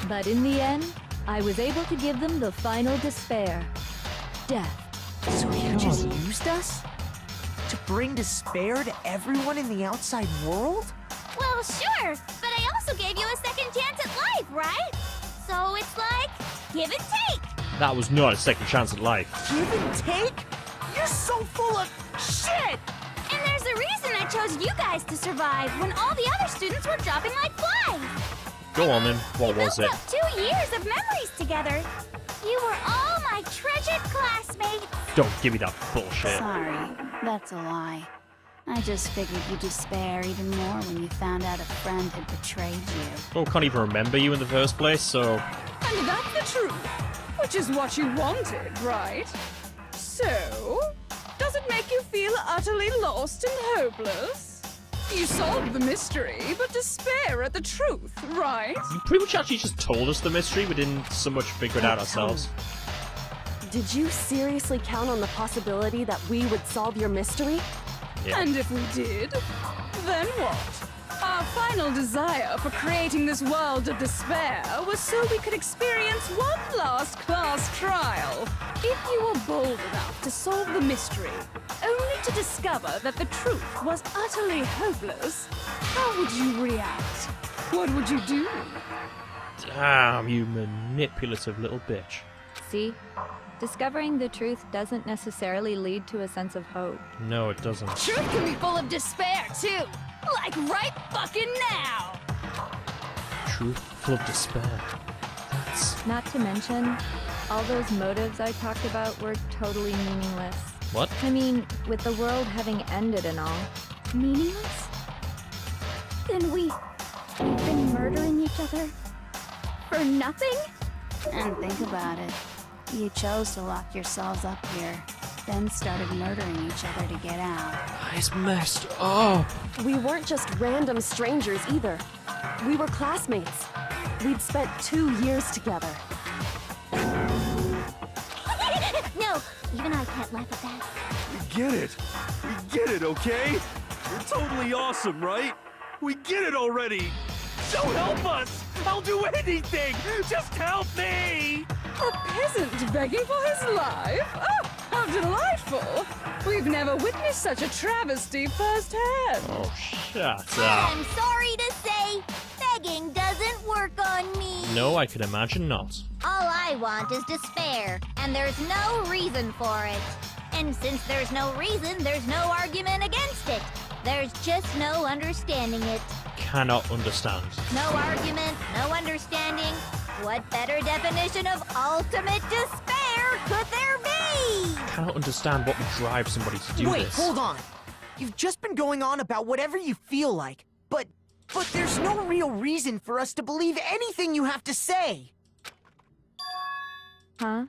But in the end, I was able to give them the final despair. Death. So you just used us? To bring despair to everyone in the outside world? Well, sure, but I also gave you a second chance at life, right? So it's like, give and take. That was not a second chance at life. Give and take? You're so full of shit! And there's a reason I chose you guys to survive when all the other students were dropping like flies. Go on then, what We was built it? up 2 years of memories together. You were all my treasured classmates. Don't give me that bullshit. Sorry, that's a lie. I just figured you'd despair even more when you found out a friend had betrayed you. Oh, can't even remember you in the first place, so... And that's the truth, which is what you wanted, right? So, does it make you feel utterly lost and hopeless? You solved the mystery, but despair at the truth, right? You pretty much actually just told us the mystery, we didn't so much figure it out ourselves. Did you seriously count on the possibility that we would solve your mystery? Yeah. And if we did, then what? Our final desire for creating this world of despair was so we could experience one last class trial. If you were bold enough to solve the mystery, only to discover that the truth was utterly hopeless, how would you react? What would you do? Damn, you manipulative little bitch. See? Discovering the truth doesn't necessarily lead to a sense of hope. No, it doesn't. Truth can be full of despair, too. Like right fucking now. Truth full of despair. That's... Not to mention, all those motives I talked about were totally meaningless. What? I mean, with the world having ended and all. Meaningless? Then we've been murdering each other for nothing? And think about it. You chose to lock yourselves up here, then started murdering each other to get out. It's messed up. We weren't just random strangers either. We were classmates. We'd spent 2 years together. No, even I can't laugh at that. We get it. We get it, okay? You're totally awesome, right? We get it already. So help us. I'll do anything. Just help me. A peasant begging for his life? Oh, how delightful! We've never witnessed such a travesty firsthand. Oh, shut up. I'm sorry to say, begging doesn't work on me. No, I can imagine not. All I want is despair, and there's no reason for it. And since there's no reason, there's no argument against it. There's just no understanding it. Cannot understand. No argument, no understanding. What better definition of ultimate despair could there be? Cannot understand what would drive somebody to do Wait, this. hold on. You've just been going on about whatever you feel like, but there's no real reason for us to believe anything you have to say. Huh?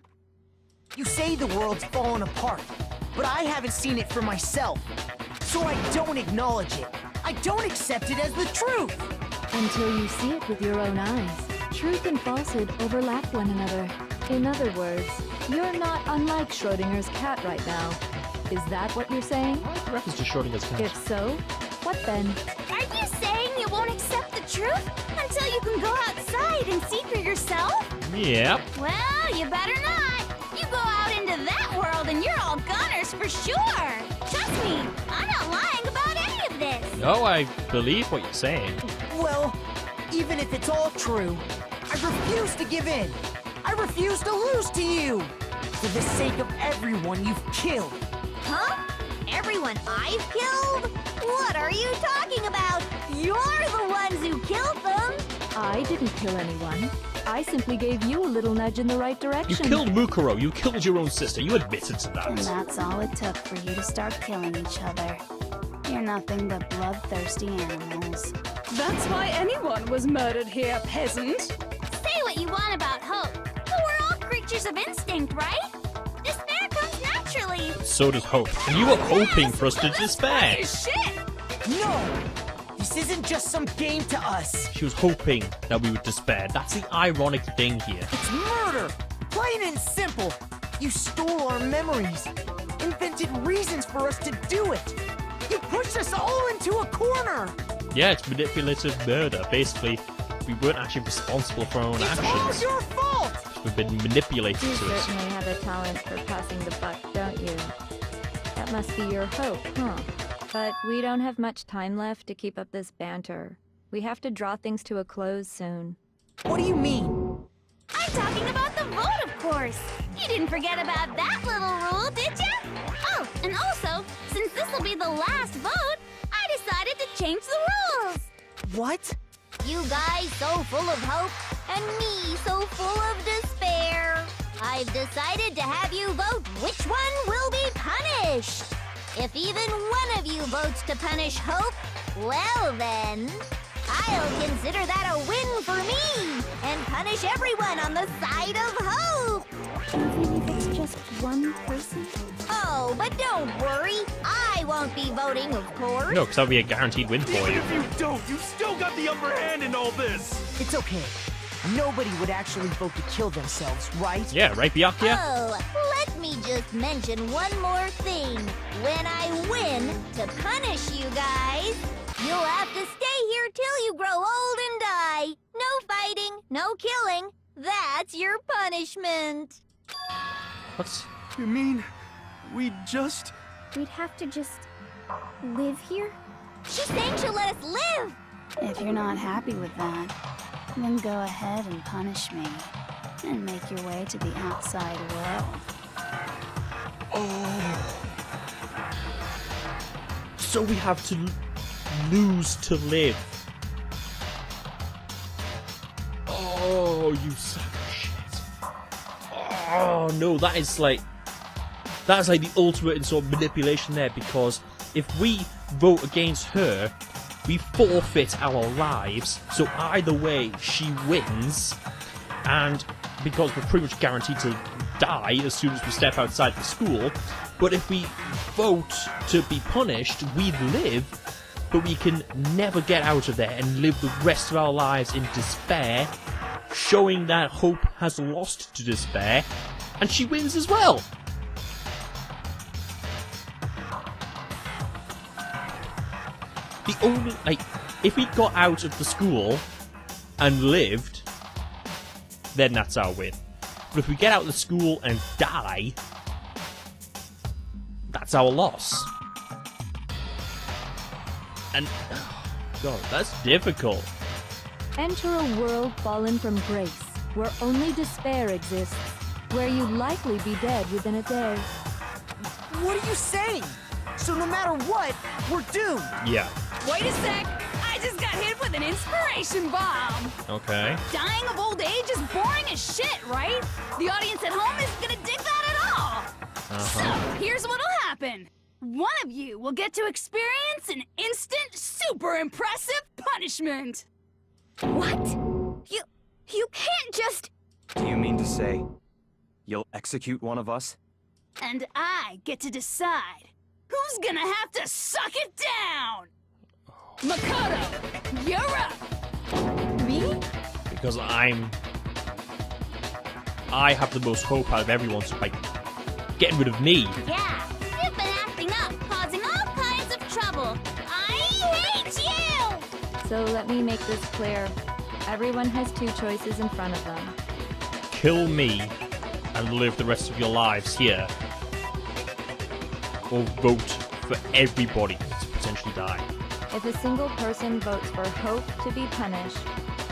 You say the world's fallen apart, but I haven't seen it for myself. So I don't acknowledge it. I don't accept it as the truth. Until you see it with your own eyes. Truth and falsehood overlap one another. In other words, you're not unlike Schrodinger's cat right now. Is that what you're saying? Reference to Schrodinger's cat. If so, what then? Are you saying you won't accept the truth until you can go outside and see for yourself? Yep. Well, you better not. You go out into that world and you're all goners for sure. Trust me, I'm not lying about any of this. No, I believe what you're saying. Well, even if it's all true, I refuse to give in. I refuse to lose to you. For the sake of everyone you've killed. Huh? Everyone I've killed? What are you talking about? You're the ones who killed them. I didn't kill anyone. I simply gave you a little nudge in the right You direction. killed Mukuro, you killed your own sister, you admitted to And that. that's all it took for you to start killing each other. You're nothing but bloodthirsty animals. That's why anyone was murdered here, peasant. Say what you want about hope, but we're all creatures of instinct, right? Despair comes naturally. So does hope. And you were hoping for us to despair. Shit! No! This isn't just some game to us. She was hoping that we would despair. That's the ironic thing here. It's murder! Plain and simple. You stole our memories. Invented reasons for us to do it. You pushed us all into a corner. Yeah, it's manipulative murder. Basically, we weren't actually responsible for our own It's all actions. your fault! We've been manipulated You to it. certainly have a talent for passing the buck, don't you? That must be your hope, huh? But we don't have much time left to keep up this banter. We have to draw things to a close soon. What do you mean? I'm talking about the vote, of course. You didn't forget about that little rule, did you? Oh, and also, since this will be the last vote, I decided to change the rules. What? You guys so full of hope, and me so full of despair. I've decided to have you vote which one will be punished. If even one of you votes to punish Hope, well then, I'll consider that a win for me and punish everyone on the side of Hope. Even if it's just one person? Oh, but don't worry. I won't be voting, of course. No, because that would be a guaranteed win for Even you. if you don't, you still got the upper hand in all this! It's okay. Nobody would actually vote to kill themselves, right? Yeah, right, Byakuya? Oh, let me just mention one more thing. When I win to punish you guys, you'll have to stay here till you grow old and die. No fighting, no killing. That's your punishment. What? You mean, we just... We'd have to just live here? She's saying she'll let us live. If you're not happy with that, then go ahead and punish me. And make your way to the outside world. So we have to lose to live. Oh, you sack of shit. Oh, no, that's like the ultimate in sort of manipulation there, because if we vote against her, we forfeit our lives, so either way she wins, and because we're pretty much guaranteed to die as soon as we step outside the school, but if we vote to be punished, we live, but we can never get out of there and live the rest of our lives in despair, showing that Hope has lost to despair, and she wins as well. The only, like, if we got out of the school and lived, then that's our win. But if we get out of the school and die, that's our loss. And, oh, God, that's difficult. Enter a world fallen from grace, where only despair exists, where you'd likely be dead within a day. What are you saying? So no matter what, we're doomed. Yeah. Wait a sec! I just got hit with an inspiration bomb! Okay. Dying of old age is boring as shit, right? The audience at home isn't gonna dig that at all! So, here's what'll happen. One of you will get to experience an instant, super impressive punishment! What? You can't just... Do you mean to say you'll execute one of us? And I get to decide who's gonna have to suck it down! Makoto, you're up! Me? Because I have the most hope out of everyone, so by getting rid of me, Yeah, you've been acting up, causing all kinds of trouble. I hate you! So let me make this clear. Everyone has two choices in front of them. kill me and live the rest of your lives here, or vote for everybody to potentially die. If a single person votes for Hope to be punished,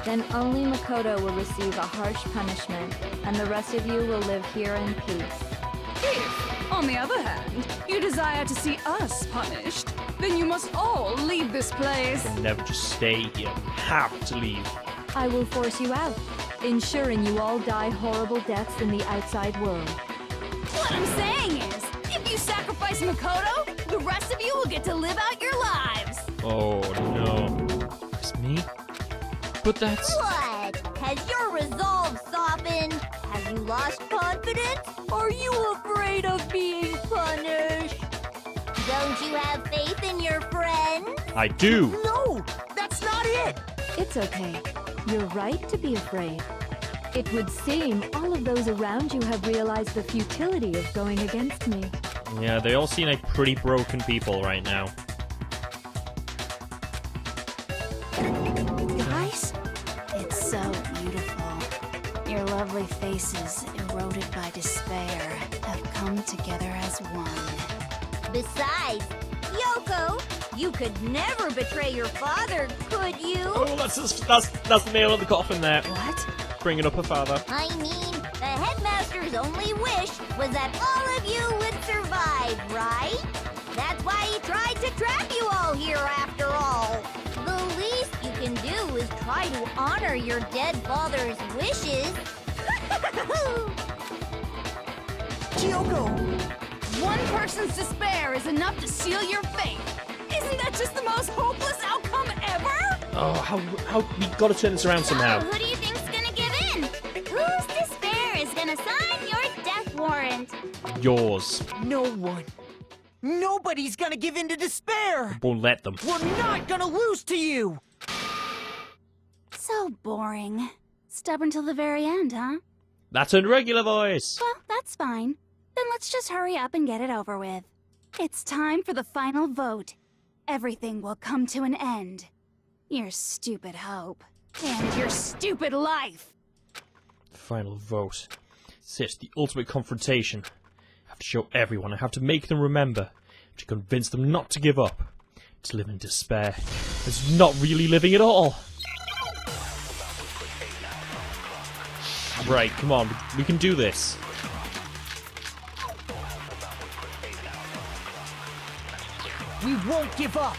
then only Makoto will receive a harsh punishment, and the rest of you will live here in peace. If, on the other hand, you desire to see us punished, then you must all leave this place. You can never just stay here. You have to leave. I will force you out, ensuring you all die horrible deaths in the outside world. What I'm saying is, if you sacrifice Makoto, the rest of you will get to live out your lives. Oh no. It's me? But that's... What? Has your resolve softened? Have you lost confidence? Are you afraid of being punished? Don't you have faith in your friends? I do! No, that's not it. It's okay. You're right to be afraid. It would seem all of those around you have realized the futility of going against me. Yeah, they all seem like pretty broken people right now. Guys, it's lovely faces, eroded by despair, have come together as one. Besides, Yoko, you could never betray your father, could you? Oh, that's the nail in the coffin there. What? Bringing up her father. I mean, the headmaster's only wish was that all of you would survive, right? That's why he tried to trap you all here after all. The least you can do is try to honor your dead father's wishes. Kyoko! One person's despair is enough to seal your fate. Isn't that just the most hopeless outcome ever? Oh, how we gotta turn this around somehow. Who do you think's gonna give in? Whose despair is gonna sign your death warrant? Yours. No one. Nobody's gonna give in to despair! Won't let them. We're not gonna lose to you! So boring. Stubborn till the very end, huh? That's in regular voice. Well, that's fine. Then let's just hurry up and get it over with. It's time for the final vote. Everything will come to an end. Your stupid hope. And your stupid life! Final vote. It's the ultimate confrontation. I have to show everyone. I have to make them remember. To convince them not to give up. To live in despair. It's not really living at all. Right, come on. We can do this. We won't give up!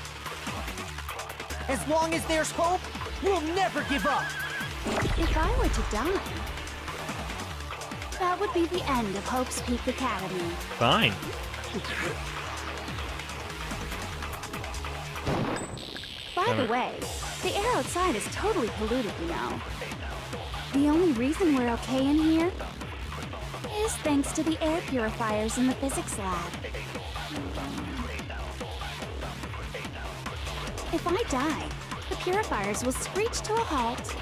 As long as there's hope, we'll never give up! If I were to die, that would be the end of Hope's Peak Academy. Fine. By the way, the air outside is totally polluted, you know. The only reason we're okay in here is thanks to the air purifiers in the physics lab. If I die, the purifiers will screech to a halt.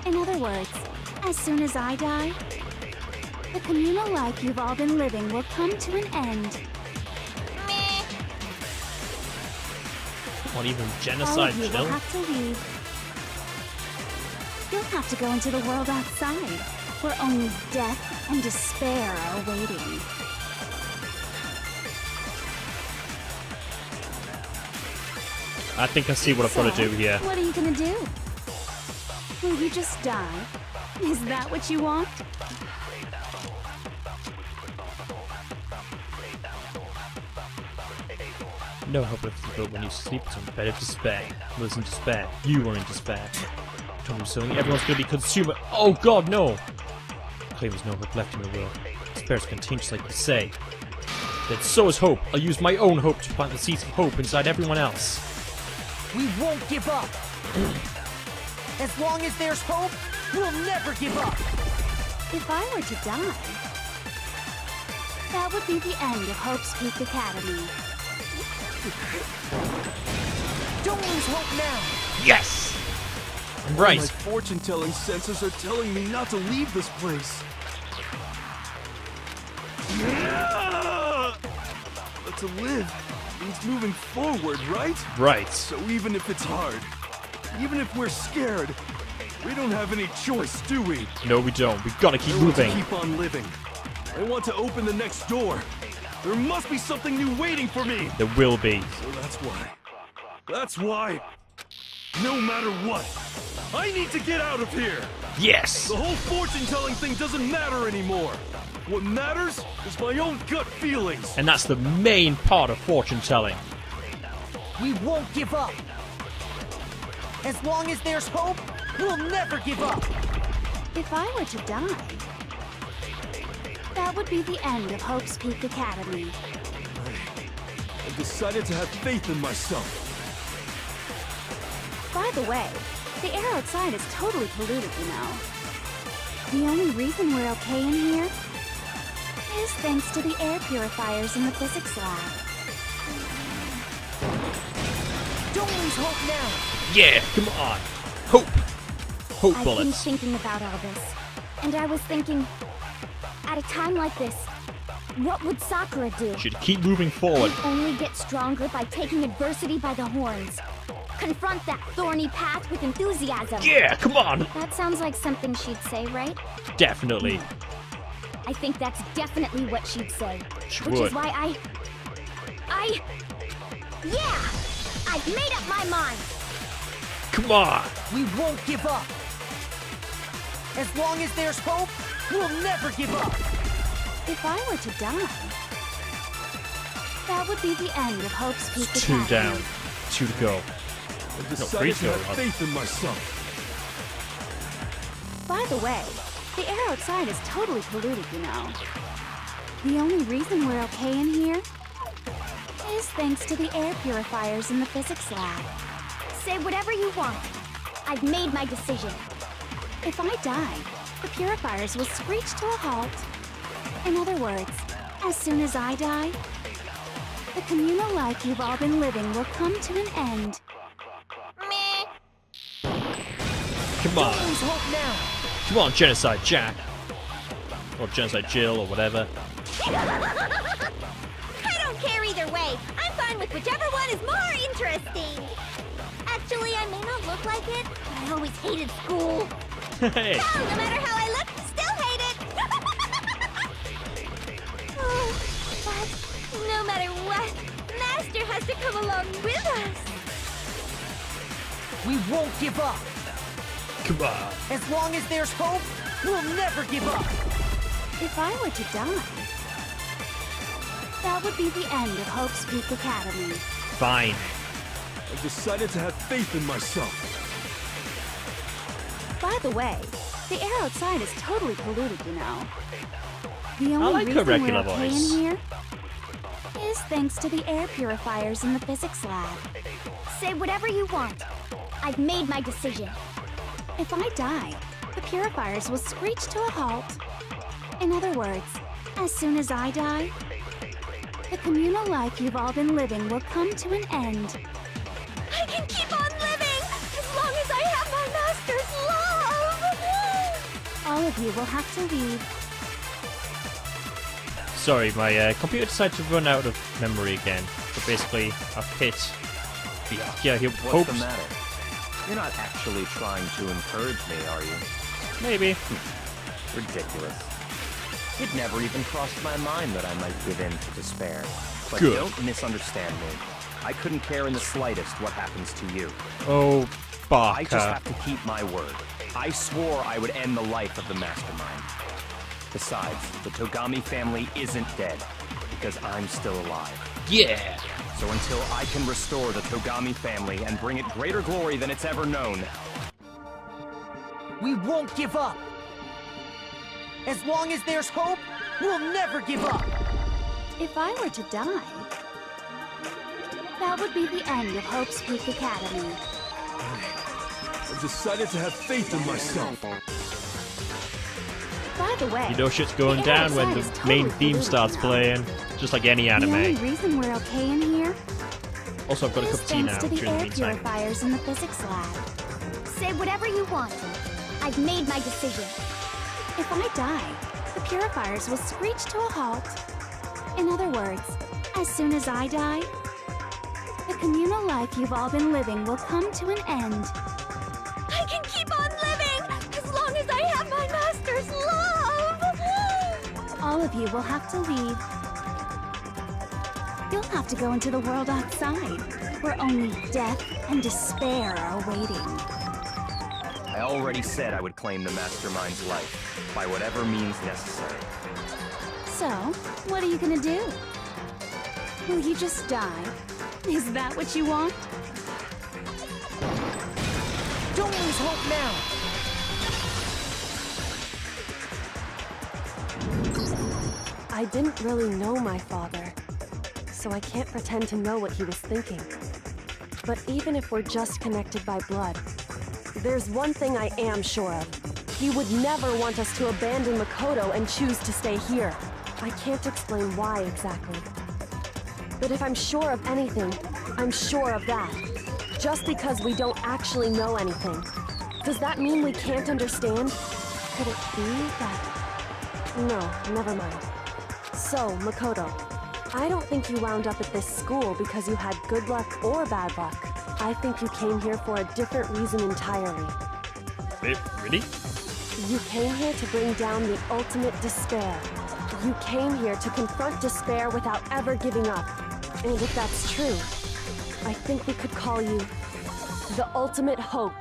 In other words, as soon as I die, the communal life you've all been living will come to an end. Meh. Not even All genocide of you will still. have to leave. You'll have to go into the world outside, where only death and despair are waiting. I think I see what I've got to do here. What are you gonna do? Will you just die? Is that what you want? No hope left to build when you sleep. It's on the bed of despair. Listen, despair. You are in despair. Told me so. Everyone's going to be consumer. Oh God, no! Claim there's no hope left in the world. Despair is contagious, like you say. Then so is hope. I'll use my own hope to plant the seeds of hope inside everyone else. We won't give up! As long as there's hope, we'll never give up! If I were to die, that would be the end of Hope's Peak Academy. Don't lose hope now! Yes! I'm right. My fortune-telling senses are telling me not to leave this place. But to live means moving forward, right? Right. So even if it's hard, even if we're scared, we don't have any choice, do we? No, we don't. We've got to keep I want to moving. keep on living. I want to open the next door. There must be something new waiting for me. There will be. So that's why, no matter what, I need to get out of here. Yes! The whole fortune-telling thing doesn't matter anymore. What matters is my own gut feelings. And that's the main part of fortune telling. We won't give up! As long as there's hope, we'll never give up! If I were to die, that would be the end of Hope's Peak Academy. I've decided to have faith in myself. By the way, the air outside is totally polluted, you know. The only reason we're okay in here is thanks to the air purifiers in the physics lab. Don't lose hope now! Yeah, come on. Hope. Hope I've been bullets. thinking about all this, and I was thinking, at a time like this, what would Sakura do? Should keep moving forward. Only get stronger by taking adversity by the horns. Confront that thorny path with enthusiasm. Yeah, come on. That sounds like something she'd say, right? Definitely. I think that's definitely what she'd say. She Which would. is why Yeah! I've made up my mind! Come on. We won't give up. As long as there's hope, we'll never give up. If I were to die, that would be the end of Hope's Peak It's 2 Academy. down. 2 to go. I No, decided 3 to to go. have faith in myself. By the way, the air outside is totally polluted, you know. The only reason we're okay in here is thanks to the air purifiers in the physics lab. Say whatever you want. I've made my decision. If I die, the purifiers will screech to a halt. In other words, as soon as I die, the communal life you've all been living will come to an end. Meh. Come on. Lose hope now. Come on, Genocide Jack. Or Genocide Jill, or whatever. I don't care either way. I'm fine with whichever one is more interesting. Actually, I may not look like it, but I always hated school. Hey. Oh, no matter how I look, still hate it. Oh, but no matter what, Master has to come along with us. We won't give up. Come on. As long as there's hope, we'll never give up. If I were to die, that would be the end of Hope's Peak Academy. Fine. I decided to have faith in myself. By the way, the air outside is totally polluted, you know. The only like her reason we're regular okay voice. in here is thanks to the air purifiers in the physics lab. Say whatever you want. I've made my decision. If I die, the purifiers will screech to a halt. In other words, as soon as I die, the communal life you've all been living will come to an end. I can keep on living as long as I have my Master's love. All of you will have to leave. Sorry, my computer decided to run out of memory again. So basically, I've hit... Yeah, he What's hopes... the matter? You're not actually trying to encourage me, are you? Maybe. Ridiculous. It never even crossed my mind that I might give in to despair. But Good. don't misunderstand me. I couldn't care in the slightest what happens to you. Oh, I just Barker. have to keep my word. I swore I would end the life of the Mastermind. Besides, the Togami family isn't dead, because I'm still alive. Yeah! So until I can restore the Togami family and bring it greater glory than it's ever known, We won't give up. As long as there's hope, we'll never give up. If I were to die, that would be the end of Hope's Peak Academy. I decided to have faith in myself. By the way, You know shit's going the air down when outside the is totally main theme polluted, starts you know. playing. Just like any The only anime. reason we're okay in here Also, I've got a is cup of tea thanks now to the during the air meantime. purifiers in the physics lab. Say whatever you want. I've made my decision. If I die, the purifiers will screech to a halt. In other words, as soon as I die, the communal life you've all been living will come to an end. I can keep on living as long as I have my Master's love. All of you will have to leave. You'll have to go into the world outside, where only death and despair are waiting. I already said I would claim the Mastermind's life, by whatever means necessary. So, what are you gonna do? Will you just die? Is that what you want? Don't lose hope now. I didn't really know my father, so I can't pretend to know what he was thinking. But even if we're just connected by blood, there's one thing I am sure of. He would never want us to abandon Makoto and choose to stay here. I can't explain why exactly. But if I'm sure of anything, I'm sure of that. Just because we don't actually know anything. Does that mean we can't understand? Could it be that... No, never mind. So, Makoto, I don't think you wound up at this school because you had good luck or bad luck. I think you came here for a different reason entirely. Really? You came here to bring down the ultimate despair. You came here to confront despair without ever giving up. And if that's true, I think we could call you the ultimate hope.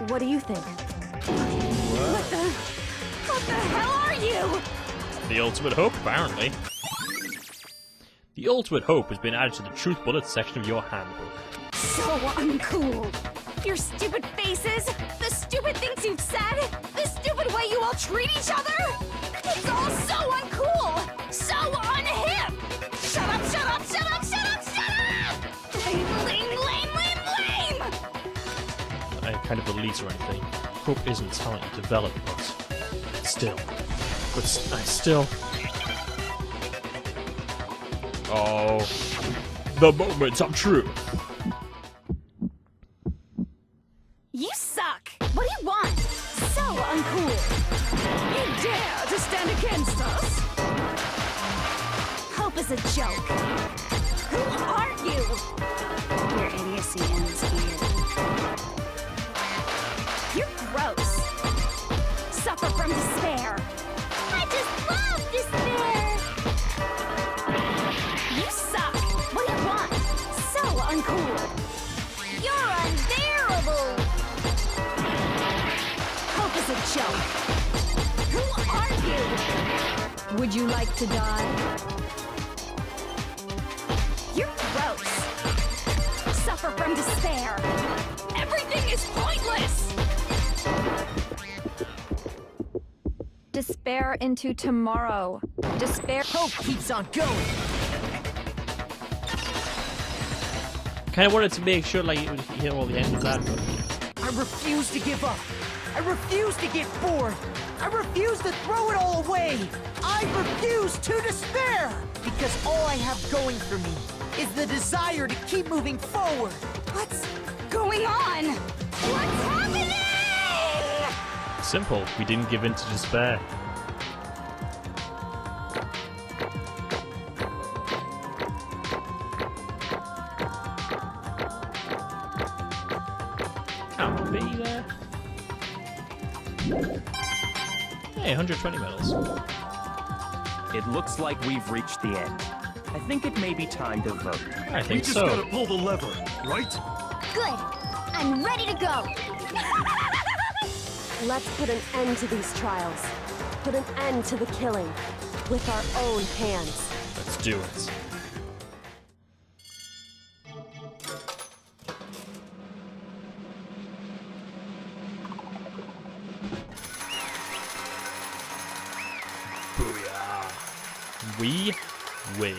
What do you think? What the hell are you? The ultimate hope, apparently. The ultimate hope has been added to the Truth Bullets section of your handbook. So uncool. Your stupid faces, the stupid things you've said, the stupid way you all treat each other. It's all so uncool, so unhip. Shut up, shut up, shut up, shut up, shut up! Lame, lame, lame, lame, lame! I kind of release or anything. Hope isn't talent you develop, but still. I still. Oh, the moments of truth. You suck! What do you want? So uncool! You dare to stand against us? Hope is a joke. Who are you? Your idiocy ends here. You're gross. Suffer from despair. I just love despair! You suck! What do you want? So uncool! You're unbearable! Hope is a joke. Who are you? Would you like to die? You're gross. Suffer from despair. Everything is pointless! Despair into tomorrow. Despair. Hope keeps on going. Kind of wanted to make sure like it would hit all the ends of that, but I refuse to give up. I refuse to get bored. I refuse to throw it all away. I refuse to despair. Because all I have going for me is the desire to keep moving forward. What's going on? What's happening? simple. We didn't give in to despair. Can't be there. Hey, 120 medals. It looks like we've reached the end. I think it may be time to vote. I We think just so. gotta pull the lever, right? Good. I'm ready to go. Let's put an end to these trials. Put an end to the killing. With our own hands. Let's do it. Booyah. We win.